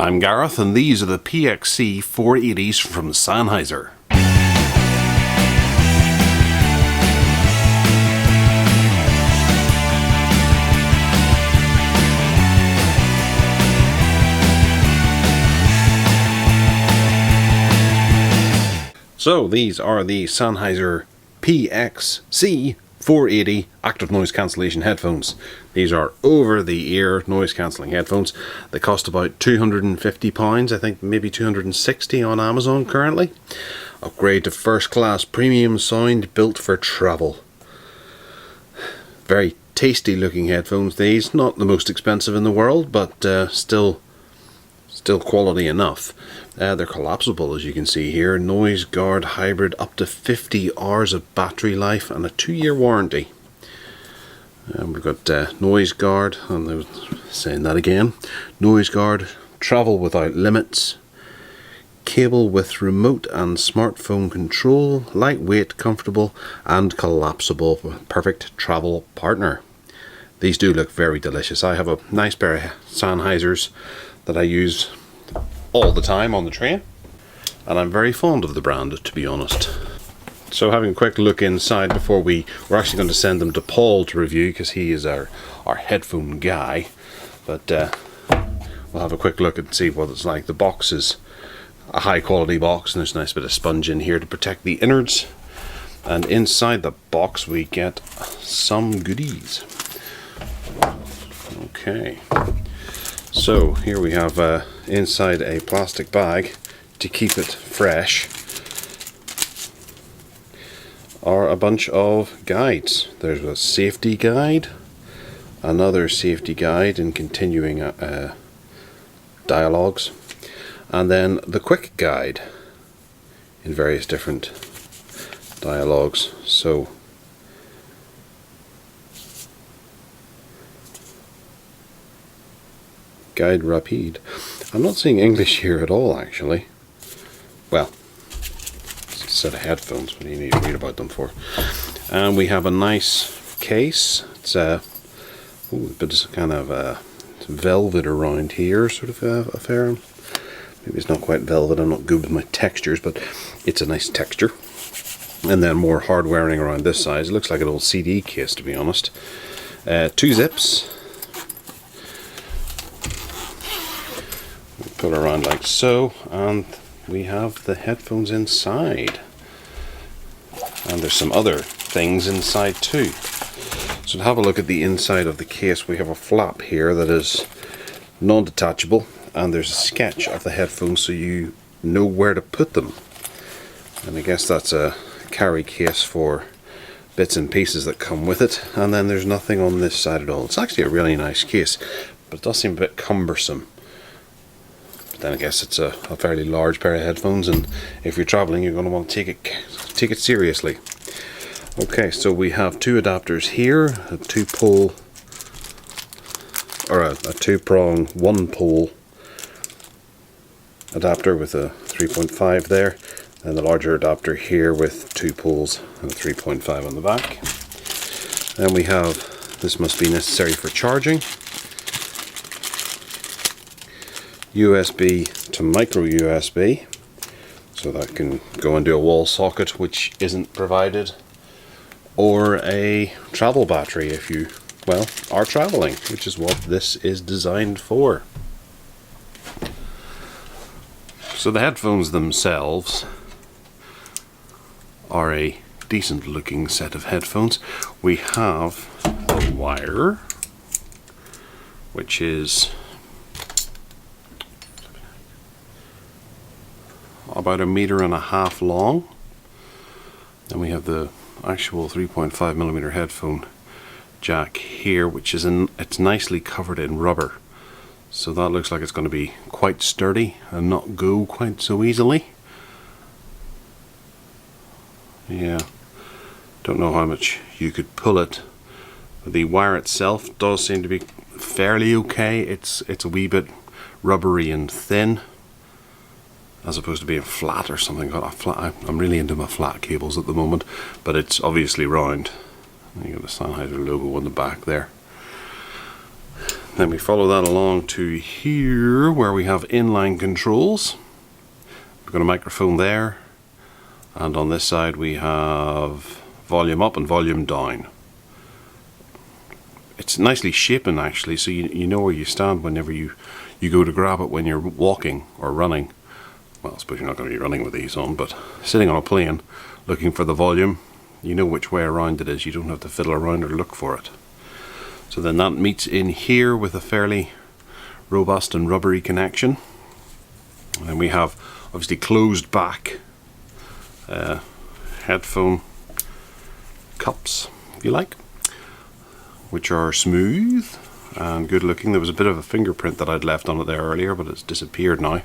I'm Gareth, and these are the PXC 480s from Sennheiser. So these are the Sennheiser PXC 480 active noise cancellation headphones. These are over-the-ear noise cancelling headphones. They cost about £250, I think maybe 260 on Amazon currently. Upgrade to first-class premium sound built for travel. Very tasty looking headphones these. Not the most expensive in the world, but still quality enough. They're collapsible, as you can see here. NoiseGard hybrid, up to 50 hours of battery life and a 2-year warranty. We've got NoiseGard, and I was saying that again. NoiseGard, travel without limits, cable with remote and smartphone control, lightweight, comfortable and collapsible. Perfect travel partner. These do look very delicious. I have a nice pair of Sennheisers that I use all the time on the train, and I'm very fond of the brand, to be honest. So having a quick look inside before we're actually going to send them to Paul to review, because he is our headphone guy, but we'll have a quick look and see what it's like. The box is a high quality box, and there's a nice bit of sponge in here to protect the innards, and inside the box we get some goodies. Okay, so here we have inside a plastic bag to keep it fresh are a bunch of guides. There's a safety guide, another safety guide in continuing dialogues, and then the quick guide in various different dialogues. So guide rapide. I'm not seeing English here at all, actually. Well, it's a set of headphones. What do you need to read about them for? And we have a nice case. It's a bit of kind of velvet around here, sort of affair. Maybe it's not quite velvet. I'm not good with my textures, but it's a nice texture. And then more hard-wearing around this size. It looks like an old CD case, to be honest. 2 zips. Pull around like so, and we have the headphones inside, and there's some other things inside too. So to have a look at the inside of the case, we have a flap here that is non-detachable, and there's a sketch of the headphones so you know where to put them. And I guess that's a carry case for bits and pieces that come with it. And then there's nothing on this side at all. It's actually a really nice case, but it does seem a bit cumbersome. Then I guess it's a fairly large pair of headphones, and if you're traveling you're going to want to take it seriously. Okay, so we have 2 adapters here, a 2-pole or a 2-prong 1-pole adapter with a 3.5 there, and the larger adapter here with 2 poles and a 3.5 on the back. Then we have, this must be necessary for charging, USB to micro USB, so that can go into a wall socket, which isn't provided, or a travel battery if you, well, are traveling, which is what this is designed for. So the headphones themselves are a decent looking set of headphones. We have a wire, which is about 1.5 meters long. Then we have the actual 3.5mm headphone jack here, which is it's nicely covered in rubber, so that looks like it's going to be quite sturdy and not go quite so easily. Yeah, don't know how much you could pull it. The wire itself does seem to be fairly okay. It's a wee bit rubbery and thin, as opposed to being flat or something. I'm really into my flat cables at the moment, but it's obviously round. You got the Sennheiser logo on the back there. Then we follow that along to here where we have inline controls. We've got a microphone there, and on this side we have volume up and volume down. It's nicely shapen actually, so you know where you stand whenever you go to grab it when you're walking or running. Well, I suppose you're not going to be running with these on, but sitting on a plane looking for the volume, you know which way around it is. You don't have to fiddle around or look for it. So then that meets in here with a fairly robust and rubbery connection. And we have obviously closed back headphone cups, if you like, which are smooth and good looking. There was a bit of a fingerprint that I'd left on it there earlier, but it's disappeared now.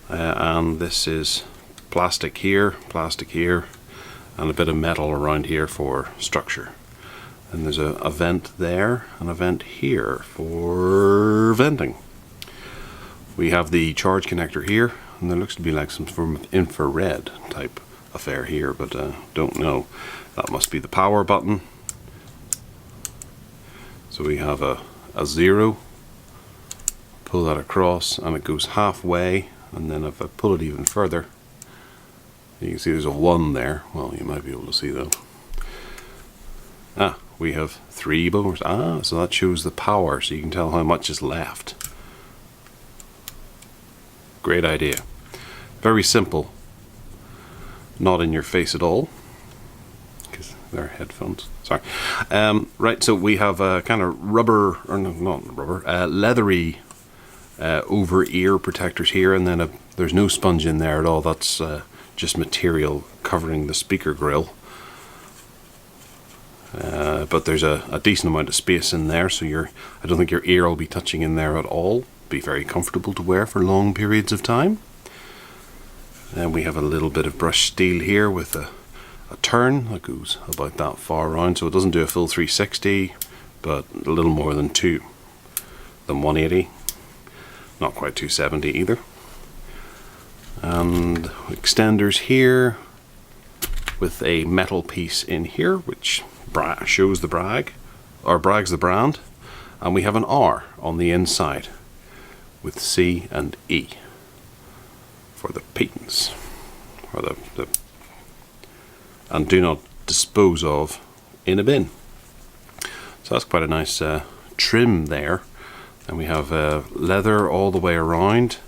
And this is plastic here, and a bit of metal around here for structure. And there's a vent there and a vent here for venting. We have the charge connector here, and there looks to be like some form of infrared type affair here, but don't know. That must be the power button. So we have a 0, pull that across and it goes halfway, and then if I pull it even further, you can see there's a 1 there. Well, you might be able to see that. We have 3 bars. So that shows the power, so you can tell how much is left. Great idea. Very simple. Not in your face at all, because they're headphones. Sorry. Right, so we have a kind of rubber, or no, not rubber, leathery over-ear protectors here, and then there's no sponge in there at all. That's just material covering the speaker grill. But there's a decent amount of space in there, so I don't think your ear will be touching in there at all. Be very comfortable to wear for long periods of time. And we have a little bit of brushed steel here with a turn that goes about that far around, so it doesn't do a full 360, but a little more than 180. Not quite 270 either. And extenders here with a metal piece in here which shows the brag, or brags the brand, and we have an R on the inside with C and E for the patents, or the and do not dispose of in a bin. So that's quite a nice trim there. And we have leather all the way around.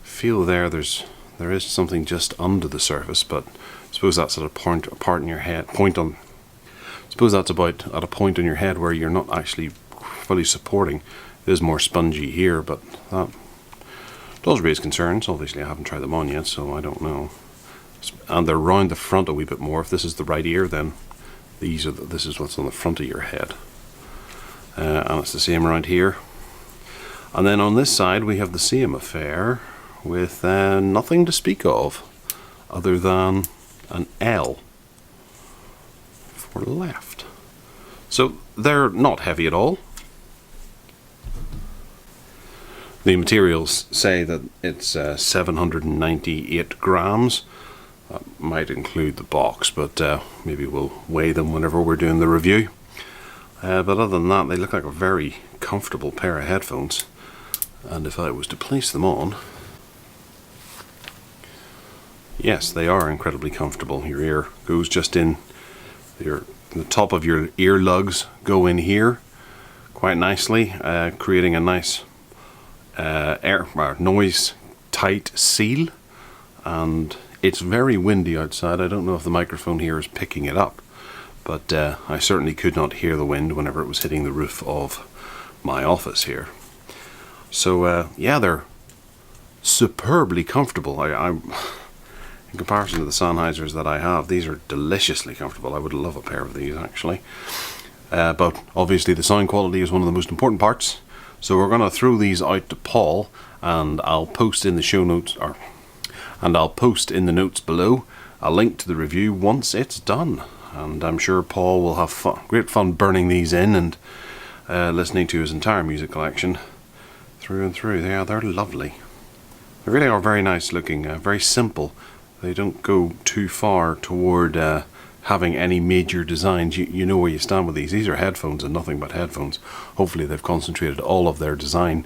Feel there is something just under the surface, but I suppose that's at a part in your head. Suppose that's about at a point on your head where you're not actually fully supporting. It is more spongy here, but that does raise concerns. Obviously I haven't tried them on yet, so I don't know. And they're round the front a wee bit more. If this is the right ear, then this is what's on the front of your head. And it's the same around here. And then on this side we have the same affair with nothing to speak of other than an L for left. So they're not heavy at all. The materials say that it's 798 grams. That might include the box, but maybe we'll weigh them whenever we're doing the review. But other than that, they look like a very comfortable pair of headphones. And if I was to place them on, yes, they are incredibly comfortable. Your ear goes just in, the top of your ear lugs go in here quite nicely, creating a nice noise tight seal. And it's very windy outside. I don't know if the microphone here is picking it up, but I certainly could not hear the wind whenever it was hitting the roof of my office here. So yeah, they're superbly comfortable. In comparison to the Sennheisers that I have, these are deliciously comfortable. I would love a pair of these actually. But obviously the sound quality is one of the most important parts. So we're going to throw these out to Paul, and I'll post in the show notes, and I'll post in the notes below a link to the review once it's done. And I'm sure Paul will have great fun burning these in and listening to his entire music collection through and through. They're lovely. They really are very nice looking, very simple. They don't go too far toward having any major designs. You know where you stand with these. These are headphones and nothing but headphones. Hopefully they've concentrated all of their design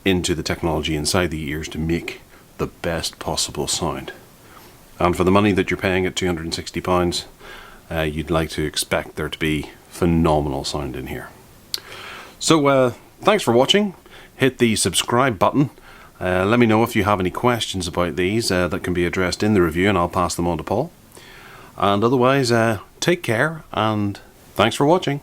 into the technology inside the ears to make the best possible sound. And for the money that you're paying at £260, you'd like to expect there to be phenomenal sound in here. So thanks for watching. Hit the subscribe button. Let me know if you have any questions about these that can be addressed in the review, and I'll pass them on to Paul. And otherwise, take care, and thanks for watching.